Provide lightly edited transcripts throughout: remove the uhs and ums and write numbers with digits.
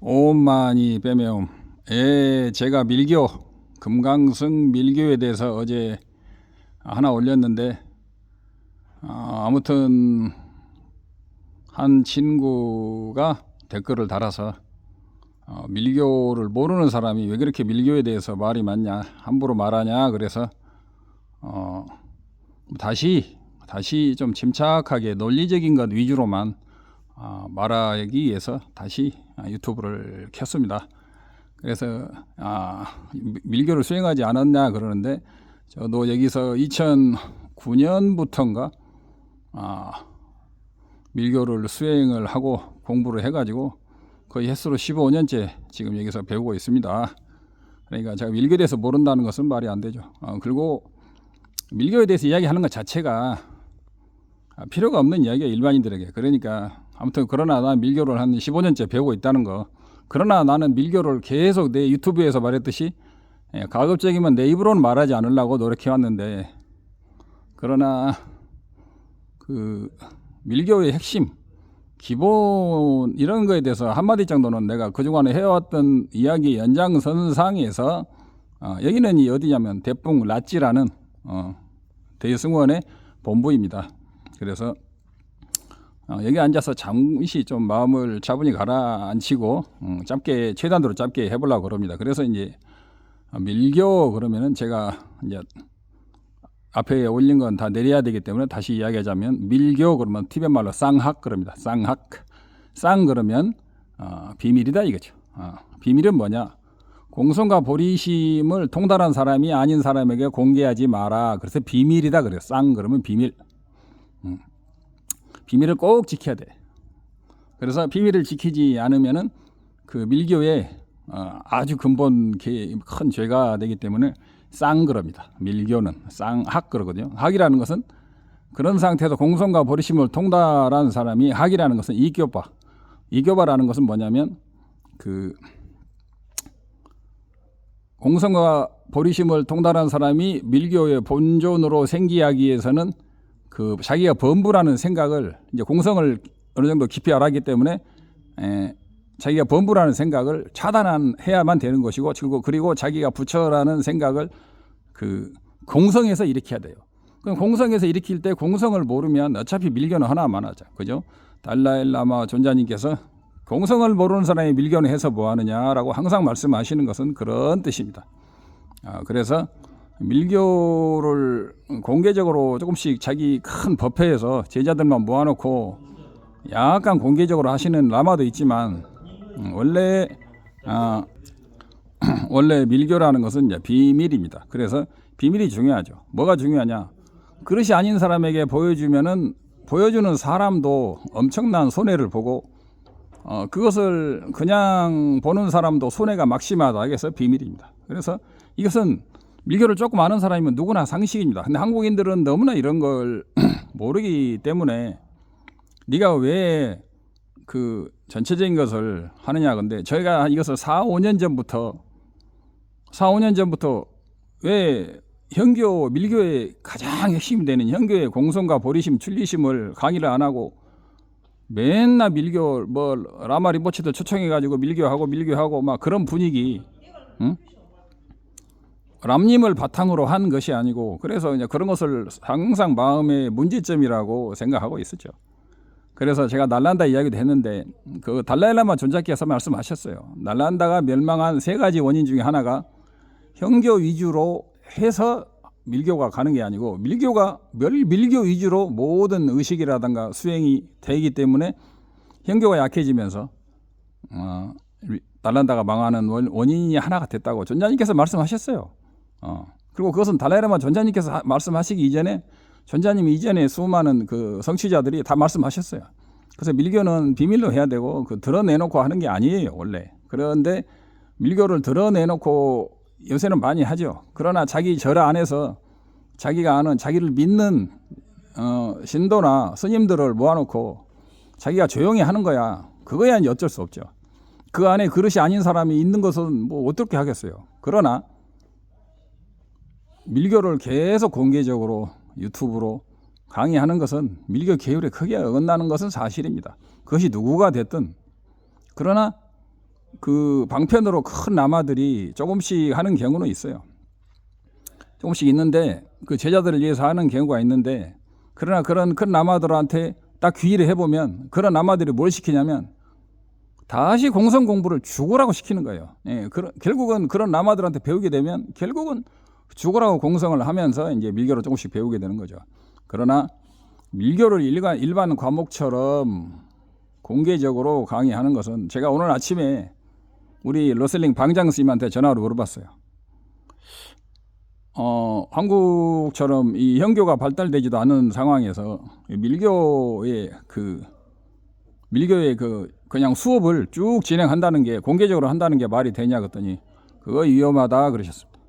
오만이 빼매움. 제가 밀교, 금강승 밀교에 대해서 어제 하나 올렸는데, 아무튼 한 친구가 댓글을 달아서 밀교를 모르는 사람이 왜 그렇게 밀교에 대해서 말이 많냐, 함부로 말하냐, 그래서 다시 좀 침착하게 논리적인 것 위주로만 말하기 위해서 다시 유튜브를 켰습니다. 그래서 밀교를 수행하지 않았냐 그러는데, 저도 여기서 2009년부터인가 밀교를 수행을 하고 공부를 해가지고 거의 횟수로 15년째 지금 여기서 배우고 있습니다. 그러니까 제가 밀교에 대해서 모른다는 것은 말이 안 되죠. 그리고 밀교에 대해서 이야기하는 것 자체가 필요가 없는 이야기가 일반인들에게. 그러니까 아무튼 그러나 난 밀교를 한 15년째 배우고 있다는 거. 그러나 나는 밀교를 계속 내 유튜브에서 말했듯이 가급적이면 내 입으로는 말하지 않으려고 노력해왔는데, 그러나 그 밀교의 핵심, 기본 이런 거에 대해서 한마디 정도는 내가 그동안에 해왔던 이야기 연장선상에서 여기는 이 어디냐면 대풍 랏지라는 대승원의 본부입니다. 그래서 여기 앉아서 잠시 좀 마음을 차분히 가라앉히고 짧게 최단으로 짧게 해보려고 그럽니다. 그래서 이제 밀교 그러면은 제가 이제 앞에 올린 건 다 내려야 되기 때문에 다시 이야기하자면, 밀교 그러면 티벳 말로 쌍학 그럽니다. 쌍학. 쌍 그러면 비밀이다 이거죠. 비밀은 뭐냐? 공손과 보리심을 통달한 사람이 아닌 사람에게 공개하지 마라. 그래서 비밀이다 그래요. 쌍 그러면 비밀. 비밀을 꼭 지켜야 돼. 그래서 비밀을 지키지 않으면은 그 밀교에 아주 근본 큰 죄가 되기 때문에 쌍그럽니다. 밀교는 쌍학 그러거든요. 학이라는 것은 그런 상태에서 공손과 보리심을 통달한 사람이, 학이라는 것은 이교바. 이교바라는 것은 뭐냐면 그 공손과 보리심을 통달한 사람이 밀교의 본존으로 생기하기 위해서는 그 자기가 범부라는 생각을, 이제 공성을 어느 정도 깊이 알았기 때문에 자기가 범부라는 생각을 차단해야만 되는 것이고, 그리고 자기가 부처라는 생각을 그 공성에서 일으켜야 돼요. 그럼 공성에서 일으킬 때 공성을 모르면 어차피 밀교는 하나만 하죠. 그죠? 달라일라마 존자님께서 공성을 모르는 사람이 밀교는 해서 뭐 하느냐라고 항상 말씀하시는 것은 그런 뜻입니다. 그래서 밀교를 공개적으로 조금씩 자기 큰 법회에서 제자들만 모아놓고 약간 공개적으로 하시는 라마도 있지만, 원래 밀교라는 것은 이제 비밀입니다. 그래서 비밀이 중요하죠. 뭐가 중요하냐? 그릇이 아닌 사람에게 보여주면은 보여주는 사람도 엄청난 손해를 보고, 그것을 그냥 보는 사람도 손해가 막심하다. 그래서 비밀입니다. 그래서 이것은 밀교를 조금 아는 사람이면 누구나 상식입니다. 근데 한국인들은 너무나 이런 걸 모르기 때문에 네가 왜 그 전체적인 것을 하느냐. 근데 저희가 이것을 4, 5년 전부터 왜 현교, 밀교의 가장 핵심이 되는 현교의 공손과 보리심, 출리심을 강의를 안 하고 맨날 밀교 라마 림보체도 초청해가지고 밀교하고 막 그런 분위기, 응? 람님을 바탕으로 한 것이 아니고, 그래서 이제 그런 것을 항상 마음의 문제점이라고 생각하고 있었죠. 그래서 제가 날란다 이야기도 했는데, 그 달라일라마 존자께서 말씀하셨어요. 날란다가 멸망한 3가지 원인 중에 하나가 현교 위주로 해서 밀교가 가는 게 아니고, 밀교 위주로 모든 의식이라든가 수행이 되기 때문에 현교가 약해지면서 달란다가 망하는 원인이 하나가 됐다고 존자님께서 말씀하셨어요. 그리고 그것은 달라이라마 존자님께서 말씀하시기 이전에, 존자님이 이전에 수많은 그 성취자들이 다 말씀하셨어요. 그래서 밀교는 비밀로 해야 되고 드러내놓고 하는 게 아니에요 원래. 그런데 밀교를 드러내놓고 요새는 많이 하죠. 그러나 자기 절 안에서 자기가 아는, 자기를 믿는 신도나 스님들을 모아놓고 자기가 조용히 하는 거야. 그거야 이제 어쩔 수 없죠. 그 안에 그릇이 아닌 사람이 있는 것은 뭐 어떻게 하겠어요. 그러나 밀교를 계속 공개적으로 유튜브로 강의하는 것은 밀교 계율에 크게 어긋나는 것은 사실입니다. 그것이 누구가 됐든. 그러나 그 방편으로 큰 라마들이 조금씩 하는 경우는 있어요. 조금씩 있는데 그 제자들을 위해서 하는 경우가 있는데, 그러나 그런 큰 라마들한테 딱 귀의를 해보면 그런 라마들이 뭘 시키냐면 다시 공성 공부를 죽으라고 시키는 거예요. 예, 결국은 그런 라마들한테 배우게 되면 결국은 죽으라고 공성을 하면서 이제 밀교를 조금씩 배우게 되는 거죠. 그러나 밀교를 일반 과목처럼 공개적으로 강의하는 것은, 제가 오늘 아침에 우리 러셀링 방장 스님한테 전화로 물어봤어요. 한국처럼 이 현교가 발달되지도 않은 상황에서 밀교의 그냥 수업을 쭉 진행한다는 게, 공개적으로 한다는 게 말이 되냐 그랬더니 그거 위험하다 그러셨습니다.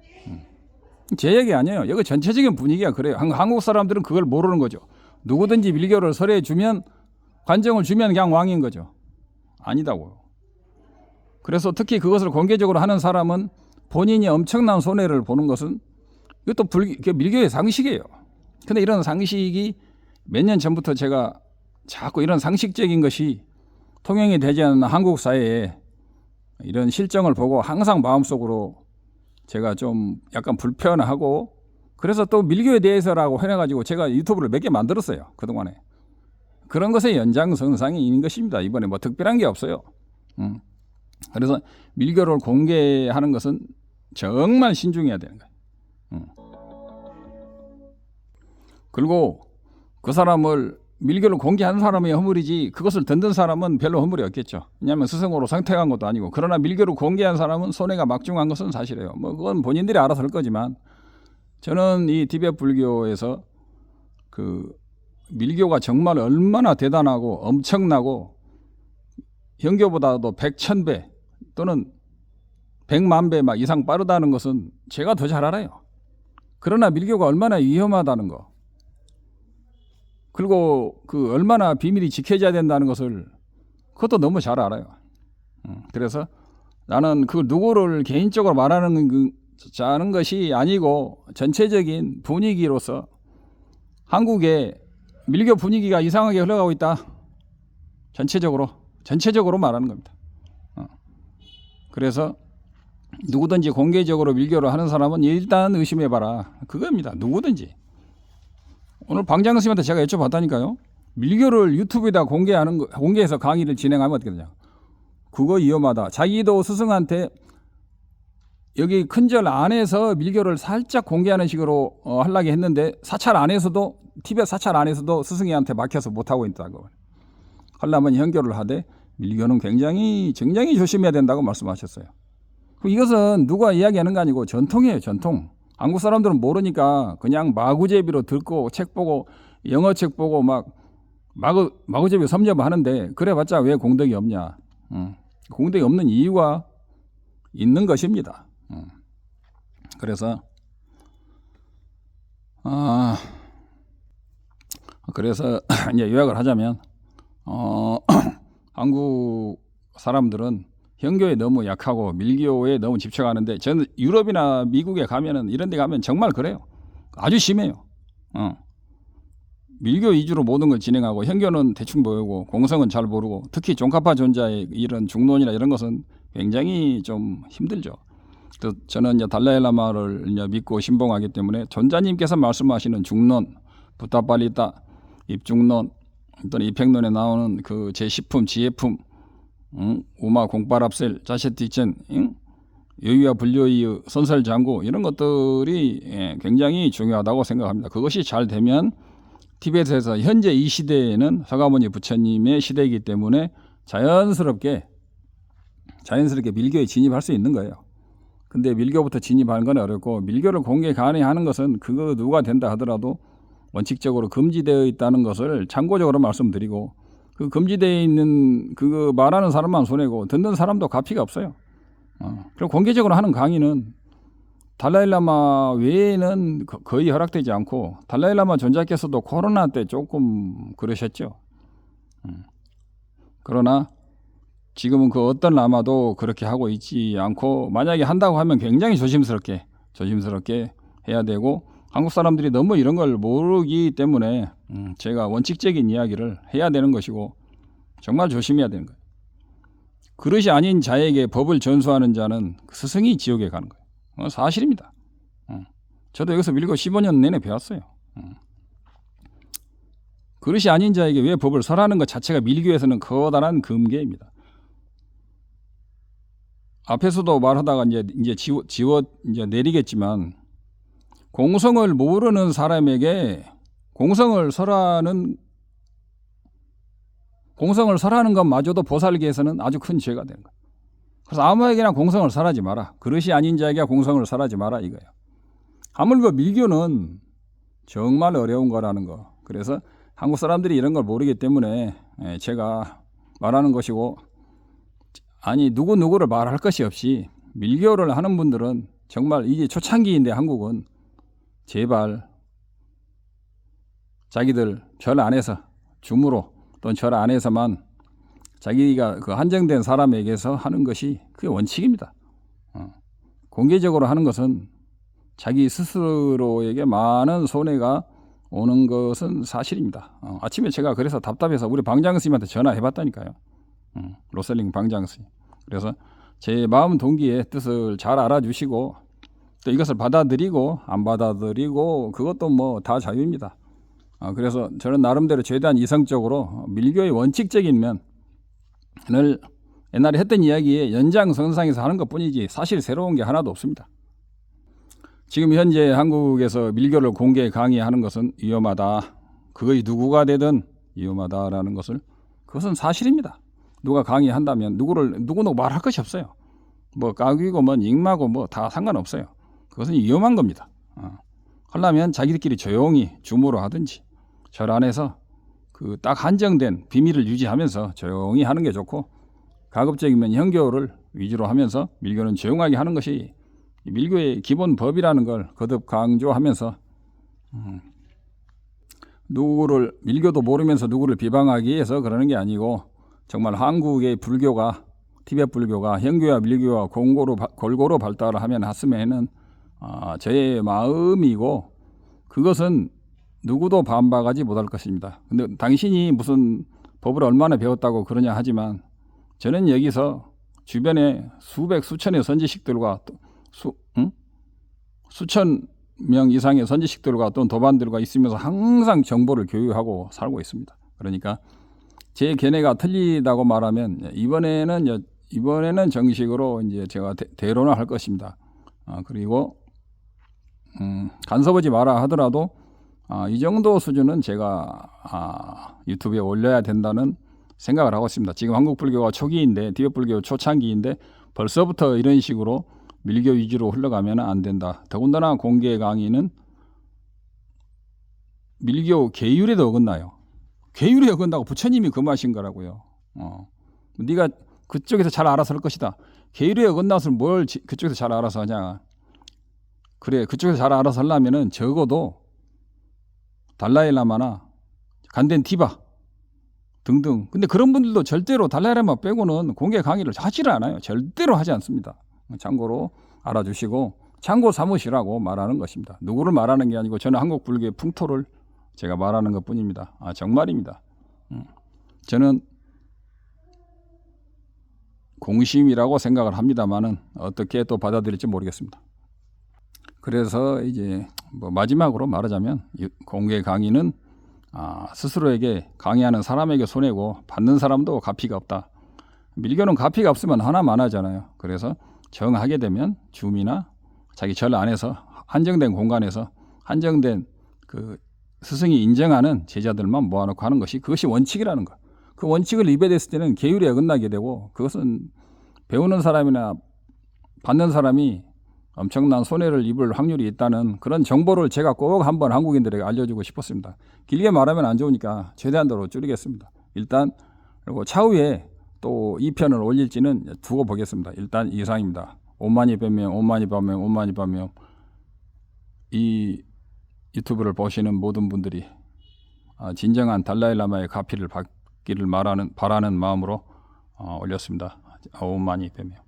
제 얘기 아니에요. 여기 전체적인 분위기가 그래요. 한국 사람들은 그걸 모르는 거죠. 누구든지 밀교를 설해 주면, 관정을 주면 그냥 왕인 거죠. 아니다고요. 그래서 특히 그것을 공개적으로 하는 사람은 본인이 엄청난 손해를 보는 것은, 이것도 밀교의 상식이에요. 근데 이런 상식이 몇 년 전부터 제가 자꾸 이런 상식적인 것이 통용이 되지 않는 한국 사회에 이런 실정을 보고 항상 마음속으로 제가 좀 약간 불편하고, 그래서 또 밀교에 대해서라고 해가지고 제가 유튜브를 몇 개 만들었어요. 그동안에. 그런 것의 연장선상이 있는 것입니다. 이번에 뭐 특별한 게 없어요. 그래서 밀교를 공개하는 것은 정말 신중해야 되는 거예요. 그리고 그 사람을, 밀교를 공개하는 사람이 허물이지 그것을 듣는 사람은 별로 허물이 없겠죠. 왜냐하면 스승으로 선택한 것도 아니고. 그러나 밀교를 공개한 사람은 손해가 막중한 것은 사실이에요. 뭐 그건 본인들이 알아서 할 거지만, 저는 이 티베트 불교에서 그 밀교가 정말 얼마나 대단하고 엄청나고 현교보다도 100, 1000배 또는 100만 배 막 이상 빠르다는 것은 제가 더 잘 알아요. 그러나 밀교가 얼마나 위험하다는 거, 그리고 그 얼마나 비밀이 지켜져야 된다는 것을, 그것도 너무 잘 알아요. 그래서 나는 그 누구를 개인적으로 말하는 자는 것이 아니고, 전체적인 분위기로서 한국의 밀교 분위기가 이상하게 흘러가고 있다. 전체적으로 말하는 겁니다. 그래서 누구든지 공개적으로 밀교를 하는 사람은 일단 의심해봐라. 그겁니다. 누구든지. 오늘 방장 스님한테 제가 여쭤봤다니까요. 밀교를 유튜브에다 공개해서 강의를 진행하면 어떻게 되냐. 그거 위험하다. 자기도 스승한테 여기 큰절 안에서 밀교를 살짝 공개하는 식으로 하려고 했는데, 사찰 안에서도, 티베트 사찰 안에서도 스승이한테 막혀서 못하고 있다고. 하려면 현교를 하되 밀교는 굉장히 조심해야 된다고 말씀하셨어요. 이것은 누가 이야기하는 거 아니고 전통이에요. 전통. 한국 사람들은 모르니까 그냥 마구제비로 듣고 책 보고 영어 책 보고 막 마구제비 섭렵하는데, 그래봤자 왜 공덕이 없냐. 공덕이 없는 이유가 있는 것입니다. 그래서 이제 요약을 하자면, 한국 사람들은 현교에 너무 약하고 밀교에 너무 집착하는데, 저는 유럽이나 미국에 가면은, 이런 데 가면 정말 그래요. 아주 심해요. 밀교 위주로 모든 걸 진행하고 현교는 대충 보이고 공성은 잘 모르고, 특히 종카파 존자의 이런 중론이나 이런 것은 굉장히 좀 힘들죠. 또 저는 이제 달라일라마를 이제 믿고 신봉하기 때문에, 존자님께서 말씀하시는 중론, 부타팔리타, 입중론 또는 입행론에 나오는 그 제10품, 지혜품, 우마 공파랍셀, 자셰티첸, 여유와 불교의 선설장구, 이런 것들이 굉장히 중요하다고 생각합니다. 그것이 잘 되면 티베트에서 현재 이 시대에는 서가모니 부처님의 시대이기 때문에 자연스럽게 밀교에 진입할 수 있는 거예요. 근데 밀교부터 진입하는 건 어렵고, 밀교를 공개 강의하는 것은 그거 누가 된다 하더라도 원칙적으로 금지되어 있다는 것을 참고적으로 말씀드리고, 그 금지되어 있는 그거 말하는 사람만 손해고 듣는 사람도 값이가 없어요. 그리고 공개적으로 하는 강의는 달라일라마 외에는 거의 허락되지 않고, 달라일라마 존자께서도 코로나 때 조금 그러셨죠. 그러나 지금은 그 어떤 라마도 그렇게 하고 있지 않고, 만약에 한다고 하면 굉장히 조심스럽게 해야 되고, 한국 사람들이 너무 이런 걸 모르기 때문에 제가 원칙적인 이야기를 해야 되는 것이고, 정말 조심해야 되는 거예요. 그릇이 아닌 자에게 법을 전수하는 자는 그 스승이 지옥에 가는 거예요. 사실입니다. 저도 여기서 밀고 15년 내내 배웠어요. 그릇이 아닌 자에게 왜 법을 설하는 것 자체가 밀교에서는 커다란 금계입니다. 앞에서도 말하다가 이제 내리겠지만, 공성을 모르는 사람에게 공성을 설하는 것마저도 보살계에서는 아주 큰 죄가 되는 거예요. 그래서 아무에게나 공성을 설하지 마라. 그릇이 아닌 자에게 공성을 설하지 마라 이거예요. 하물며 밀교는 정말 어려운 거라는 거. 그래서 한국 사람들이 이런 걸 모르기 때문에 제가 말하는 것이고, 아니 누구를 말할 것이 없이 밀교를 하는 분들은 정말 이게 초창기인데 한국은 제발 자기들 절 안에서 줌으로 또는 절 안에서만 자기가 그 한정된 사람에게서 하는 것이 그게 원칙입니다. 공개적으로 하는 것은 자기 스스로에게 많은 손해가 오는 것은 사실입니다. 아침에 제가 그래서 답답해서 우리 방장 스님한테 전화해봤다니까요. 로셀링 방장 스님. 그래서 제 마음 동기의 뜻을 잘 알아주시고, 또 이것을 받아들이고 안 받아들이고 그것도 뭐 다 자유입니다. 그래서 저는 나름대로 최대한 이성적으로 밀교의 원칙적인 면을 옛날에 했던 이야기에 연장선상에서 하는 것뿐이지 사실 새로운 게 하나도 없습니다. 지금 현재 한국에서 밀교를 공개 강의하는 것은 위험하다. 그것이 누구가 되든 위험하다라는 그것은 사실입니다. 누가 강의한다면 누구도 말할 것이 없어요. 뭐 까귀고 뭐 닉마고 뭐 다 상관없어요. 그것은 위험한 겁니다. 하려면 자기들끼리 조용히 줌으로 하든지 절 안에서 그 딱 한정된 비밀을 유지하면서 조용히 하는 게 좋고, 가급적이면 현교를 위주로 하면서 밀교는 조용하게 하는 것이 밀교의 기본 법이라는 걸 거듭 강조하면서, 밀교도 모르면서 누구를 비방하기 위해서 그러는 게 아니고, 정말 한국의 불교가, 티베트 불교가 현교와 밀교와 골고루 발달을 하면 했으면은 저의 마음이고, 그것은 누구도 반박하지 못할 것입니다. 근데 당신이 무슨 법을 얼마나 배웠다고 그러냐 하지만, 저는 여기서 주변에 수천의 선지식들과 수천 명 이상의 선지식들과 또는 도반들과 있으면서 항상 정보를 교유하고 살고 있습니다. 그러니까 제 견해가 틀리다고 말하면 이번에는 정식으로 이제 제가 대론을 할 것입니다. 그리고 간섭하지 마라 하더라도 이 정도 수준은 제가 유튜브에 올려야 된다는 생각을 하고 있습니다. 지금 한국 불교가 초기인데, 티베트 불교 초창기인데 벌써부터 이런 식으로 밀교 위주로 흘러가면 안 된다. 더군다나 공개 강의는 밀교 계율에도 어긋나요. 계율에 어긋나고 부처님이 금하신 거라고요. 네가 그쪽에서 잘 알아서 할 것이다. 계율에 어긋나서 뭘 그쪽에서 잘 알아서 하냐. 그래, 그쪽에서 잘 알아서 하려면은 적어도 달라일라마나 간덴 티바 등등. 근데 그런 분들도 절대로 달라일라마 빼고는 공개 강의를 하지를 않아요. 절대로 하지 않습니다. 참고로 알아주시고 참고 삼으시라고 말하는 것입니다. 누구를 말하는 게 아니고 저는 한국 불교의 풍토를 제가 말하는 것뿐입니다. 정말입니다. 저는 공심이라고 생각을 합니다만은 어떻게 또 받아들일지 모르겠습니다. 그래서 이제 뭐 마지막으로 말하자면 공개 강의는 스스로에게 강의하는 사람에게 손해고 받는 사람도 가피가 없다. 밀교는 가피가 없으면 하나만 하잖아요. 그래서 정하게 되면 줌이나 자기 절 안에서 한정된 공간에서 한정된 그 스승이 인정하는 제자들만 모아놓고 하는 것이, 그것이 원칙이라는 거. 그 원칙을 위배됐을 때는 계율에 어긋나게 되고, 그것은 배우는 사람이나 받는 사람이 엄청난 손해를 입을 확률이 있다는 그런 정보를 제가 꼭 한번 한국인들에게 알려주고 싶었습니다. 길게 말하면 안 좋으니까 최대한도로 줄이겠습니다. 일단 그리고 차후에 또 2편을 올릴지는 두고 보겠습니다. 일단 이상입니다. 오만이 변명, 오만이 변명, 오만이 변명. 이 유튜브를 보시는 모든 분들이 진정한 달라일라마의 가피를 받기를 바라는 마음으로 올렸습니다. 오만이 변명.